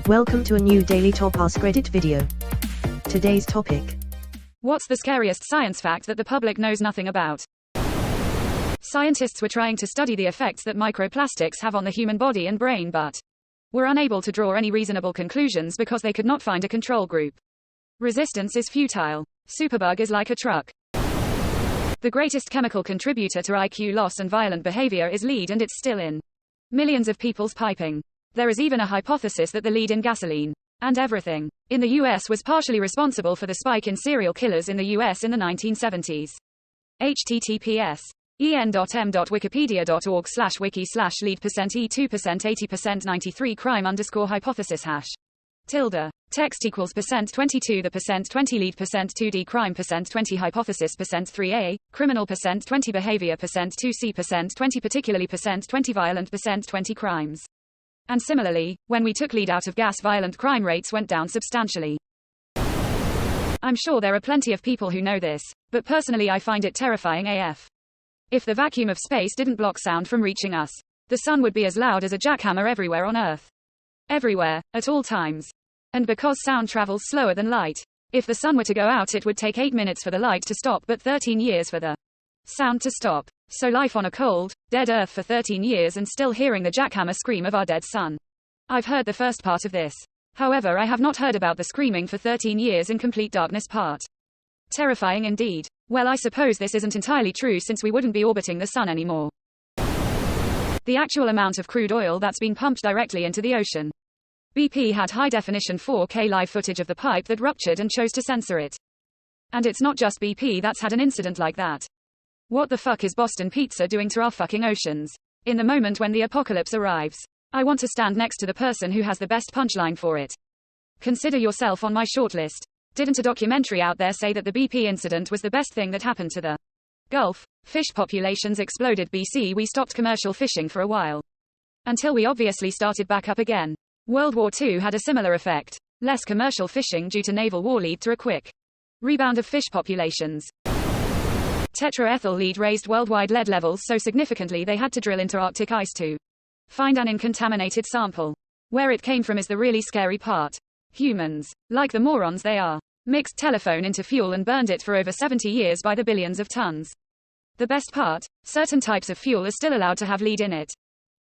Welcome to a new daily top AskReddit video. Today's topic. What's the scariest science fact that the public knows nothing about? Scientists were trying to study the effects that microplastics have on the human body and brain but were unable to draw any reasonable conclusions because they could not find a control group. Resistance is futile. Superbug is like a truck. The greatest chemical contributor to IQ loss and violent behavior is lead, and it's still in millions of people's piping. There is even a hypothesis that the lead in gasoline and everything in the US was partially responsible for the spike in serial killers in the US in the 1970s. https en.m.wikipedia.org/wiki/lead%e2%80%93 crime_hypothesis hash tilde text equals %22 the %20 lead %2d crime %20 hypothesis %3a criminal %20 behavior %2c %20 particularly %20 violent %20 crimes. And similarly, when we took lead out of gas, violent crime rates went down substantially. I'm sure there are plenty of people who know this, but personally I find it terrifying AF. If the vacuum of space didn't block sound from reaching us, the sun would be as loud as a jackhammer everywhere on Earth. Everywhere, at all times. And because sound travels slower than light, if the sun were to go out it would take 8 minutes for the light to stop but 13 years for the sound to stop. So life on a cold, dead Earth for 13 years and still hearing the jackhammer scream of our dead sun. I've heard the first part of this. However, I have not heard about the screaming for 13 years in complete darkness part. Terrifying indeed. Well, I suppose this isn't entirely true since we wouldn't be orbiting the sun anymore. The actual amount of crude oil that's been pumped directly into the ocean. BP had high-definition 4K live footage of the pipe that ruptured and chose to censor it. And it's not just BP that's had an incident like that. What the fuck is Boston Pizza doing to our fucking oceans? In the moment when the apocalypse arrives, I want to stand next to the person who has the best punchline for it. Consider yourself on my shortlist. Didn't a documentary out there say that the BP incident was the best thing that happened to the Gulf? Fish populations exploded BC. We stopped commercial fishing for a while. Until we obviously started back up again. World War II had a similar effect. Less commercial fishing due to naval war lead to a quick rebound of fish populations. Tetraethyl lead raised worldwide lead levels so significantly they had to drill into Arctic ice to find an uncontaminated sample. Where it came from is the really scary part. Humans, like the morons they are, mixed telephone into fuel and burned it for over 70 years by the billions of tons. The best part, certain types of fuel are still allowed to have lead in it.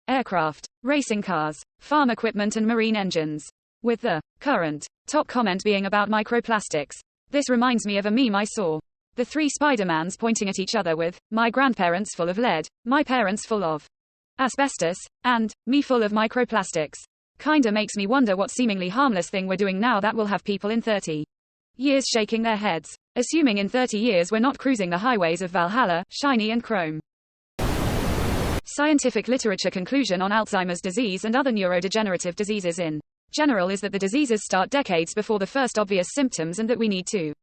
Aircraft, racing cars, farm equipment and marine engines. With the current top comment being about microplastics. This reminds me of a meme I saw. The 3 Spider-Mans pointing at each other with, my grandparents full of lead, my parents full of asbestos, and me full of microplastics. Kinda makes me wonder what seemingly harmless thing we're doing now that will have people in 30 years shaking their heads, assuming in 30 years we're not cruising the highways of Valhalla, shiny and chrome. Scientific literature conclusion on Alzheimer's disease and other neurodegenerative diseases in general is that the diseases start decades before the first obvious symptoms and that we need to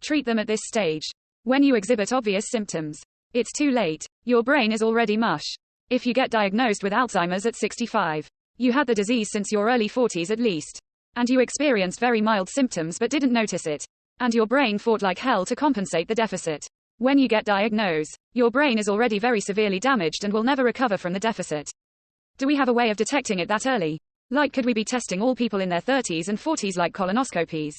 treat them at this stage. When you exhibit obvious symptoms, it's too late. Your brain is already mush. If you get diagnosed with Alzheimer's at 65, you had the disease since your early 40s at least. And you experienced very mild symptoms but didn't notice it. And your brain fought like hell to compensate the deficit. When you get diagnosed, your brain is already very severely damaged and will never recover from the deficit. Do we have a way of detecting it that early? Like, could we be testing all people in their 30s and 40s like colonoscopies?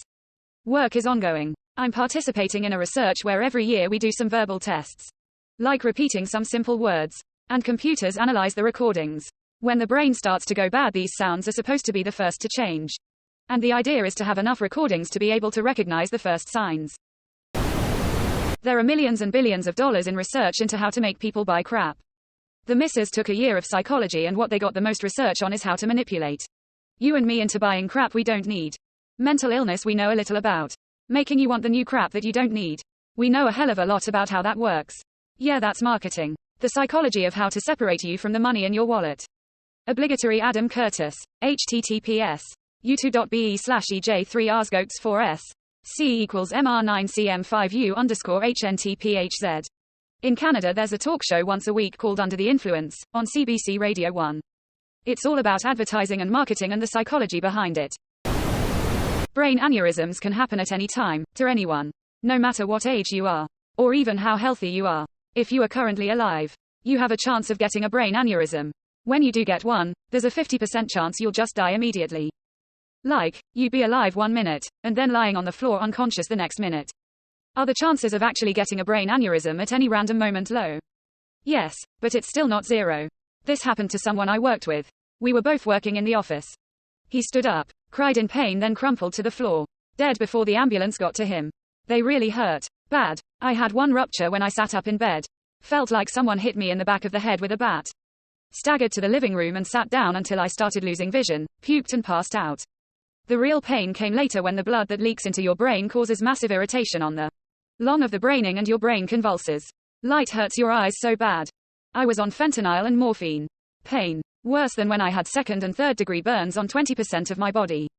Work is ongoing. I'm participating in a research where every year we do some verbal tests. Like repeating some simple words. And computers analyze the recordings. When the brain starts to go bad, these sounds are supposed to be the first to change. And the idea is to have enough recordings to be able to recognize the first signs. There are millions and billions of dollars in research into how to make people buy crap. The missus took a year of psychology and what they got the most research on is how to manipulate you and me into buying crap we don't need. Mental illness we know a little about. Making you want the new crap that you don't need. We know a hell of a lot about how that works. Yeah, that's marketing. The psychology of how to separate you from the money in your wallet. Obligatory Adam Curtis. https youtube.be/ej3arsgoats4s. C equals MR9CM5U_HNTPHZ. In Canada there's a talk show once a week called Under the Influence, on CBC Radio 1. It's all about advertising and marketing and the psychology behind it. Brain aneurysms can happen at any time, to anyone. No matter what age you are. Or even how healthy you are. If you are currently alive, you have a chance of getting a brain aneurysm. When you do get one, there's a 50% chance you'll just die immediately. Like, you'd be alive 1 minute, and then lying on the floor unconscious the next minute. Are the chances of actually getting a brain aneurysm at any random moment low? Yes, but it's still not zero. This happened to someone I worked with. We were both working in the office. He stood up, cried in pain, then crumpled to the floor, dead before the ambulance got to him. They really hurt bad. I had one rupture when I sat up in bed. Felt like someone hit me in the back of the head with a bat. Staggered to the living room and sat down until I started losing vision, puked and passed out. The real pain came later when the blood that leaks into your brain causes massive irritation on the lung of the braining and your brain convulses. Light hurts your eyes so bad. I was on fentanyl and morphine. Pain. Worse than when I had second and third degree burns on 20% of my body.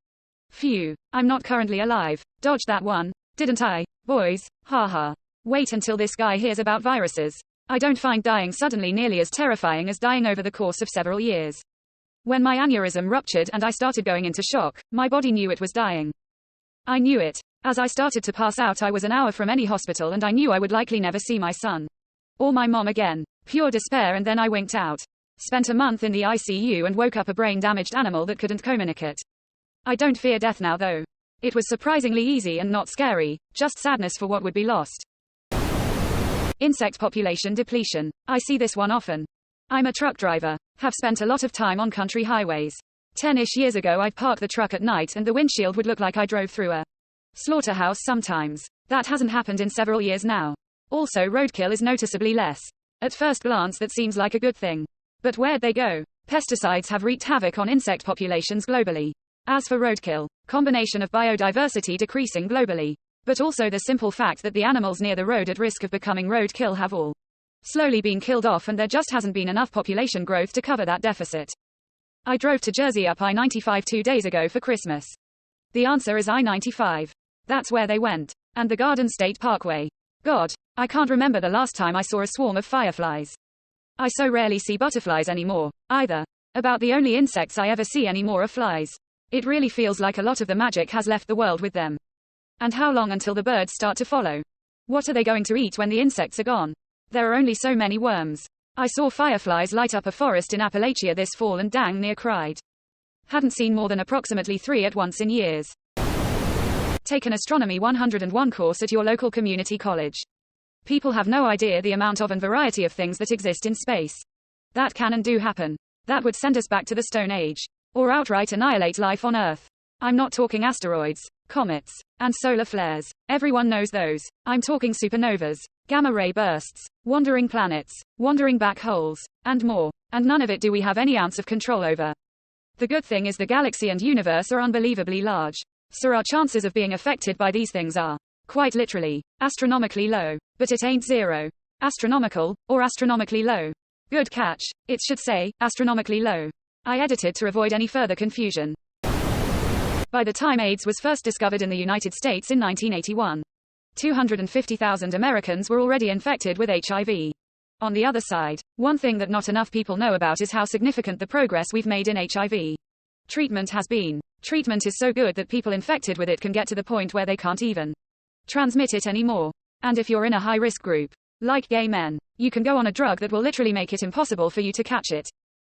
Phew. I'm not currently alive. Dodged that one, didn't I, boys? Haha. Wait until this guy hears about viruses. I don't find dying suddenly nearly as terrifying as dying over the course of several years. When my aneurysm ruptured and I started going into shock, my body knew it was dying. I knew it. As I started to pass out, I was an hour from any hospital and I knew I would likely never see my son. Or my mom again. Pure despair, and then I winked out. Spent a month in the ICU and woke up a brain-damaged animal that couldn't communicate. I don't fear death now though. It was surprisingly easy and not scary, just sadness for what would be lost. Insect population depletion. I see this one often. I'm a truck driver. Have spent a lot of time on country highways. 10-ish years ago I'd park the truck at night and the windshield would look like I drove through a slaughterhouse sometimes. That hasn't happened in several years now. Also, roadkill is noticeably less. At first glance that seems like a good thing. But where'd they go? Pesticides have wreaked havoc on insect populations globally. As for roadkill, combination of biodiversity decreasing globally, but also the simple fact that the animals near the road at risk of becoming roadkill have all slowly been killed off, and there just hasn't been enough population growth to cover that deficit. I drove to Jersey up I-95 2 days ago for Christmas. The answer is I-95. That's where they went. And the Garden State Parkway. God, I can't remember the last time I saw a swarm of fireflies. I so rarely see butterflies anymore, either. About the only insects I ever see anymore are flies. It really feels like a lot of the magic has left the world with them. And how long until the birds start to follow? What are they going to eat when the insects are gone? There are only so many worms. I saw fireflies light up a forest in Appalachia this fall and dang near cried. Hadn't seen more than approximately 3 at once in years. Take an Astronomy 101 course at your local community college. People have no idea the amount of and variety of things that exist in space. That can and do happen. That would send us back to the Stone Age. Or outright annihilate life on Earth. I'm not talking asteroids, comets, and solar flares. Everyone knows those. I'm talking supernovas, gamma-ray bursts, wandering planets, wandering black holes, and more. And none of it do we have any ounce of control over. The good thing is the galaxy and universe are unbelievably large. So our chances of being affected by these things are, quite literally, astronomically low. But it ain't zero. Astronomical, or astronomically low. Good catch. It should say, astronomically low. I edited to avoid any further confusion. By the time AIDS was first discovered in the United States in 1981, 250,000 Americans were already infected with HIV. On the other side, one thing that not enough people know about is how significant the progress we've made in HIV treatment has been. Treatment is so good that people infected with it can get to the point where they can't even transmit it anymore. And if you're in a high-risk group, like gay men, you can go on a drug that will literally make it impossible for you to catch it,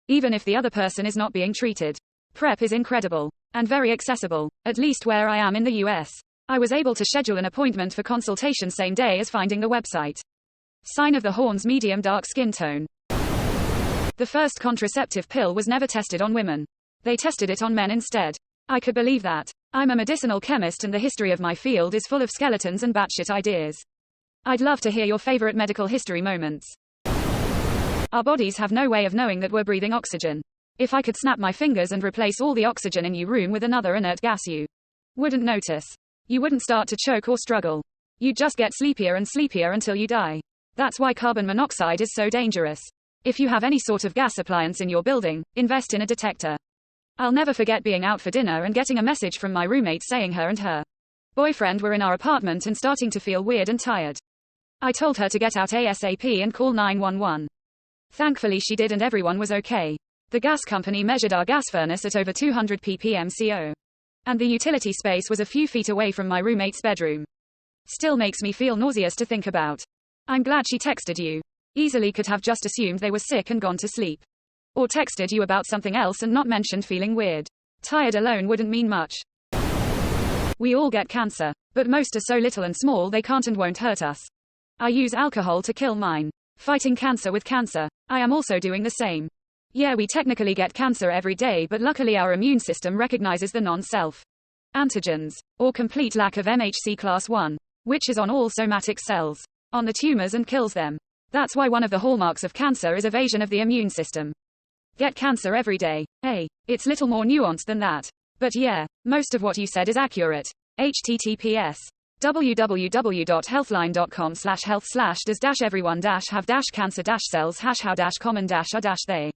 even if the other person is not being treated. PrEP is incredible. And very accessible, at least where I am in the US. I was able to schedule an appointment for consultation same day as finding the website. Sign of the horns: medium dark skin tone. The first contraceptive pill was never tested on women. They tested it on men instead. I could believe that. I'm a medicinal chemist and the history of my field is full of skeletons and batshit ideas. I'd love to hear your favorite medical history moments. Our bodies have no way of knowing that we're breathing oxygen. If I could snap my fingers and replace all the oxygen in your room with another inert gas, you wouldn't notice. You wouldn't start to choke or struggle. You'd just get sleepier and sleepier until you die. That's why carbon monoxide is so dangerous. If you have any sort of gas appliance in your building, invest in a detector. I'll never forget being out for dinner and getting a message from my roommate saying her and her boyfriend were in our apartment and starting to feel weird and tired. I told her to get out ASAP and call 911. Thankfully she did and everyone was okay. The gas company measured our gas furnace at over 200 ppm CO. And the utility space was a few feet away from my roommate's bedroom. Still makes me feel nauseous to think about. I'm glad she texted you. Easily could have just assumed they were sick and gone to sleep. Or texted you about something else and not mentioned feeling weird. Tired alone wouldn't mean much. We all get cancer, but most are so little and small they can't and won't hurt us. I use alcohol to kill mine. Fighting cancer with cancer. I am also doing the same. Yeah, we technically get cancer every day, but luckily our immune system recognizes the non-self antigens, or complete lack of MHC class 1, which is on all somatic cells, on the tumors, and kills them. That's why one of the hallmarks of cancer is evasion of the immune system. Get cancer every day. Hey, it's little more nuanced than that. But yeah, most of what you said is accurate. https www.healthline.com/health/does-everyone-have-cancer-cells #how-common-are-they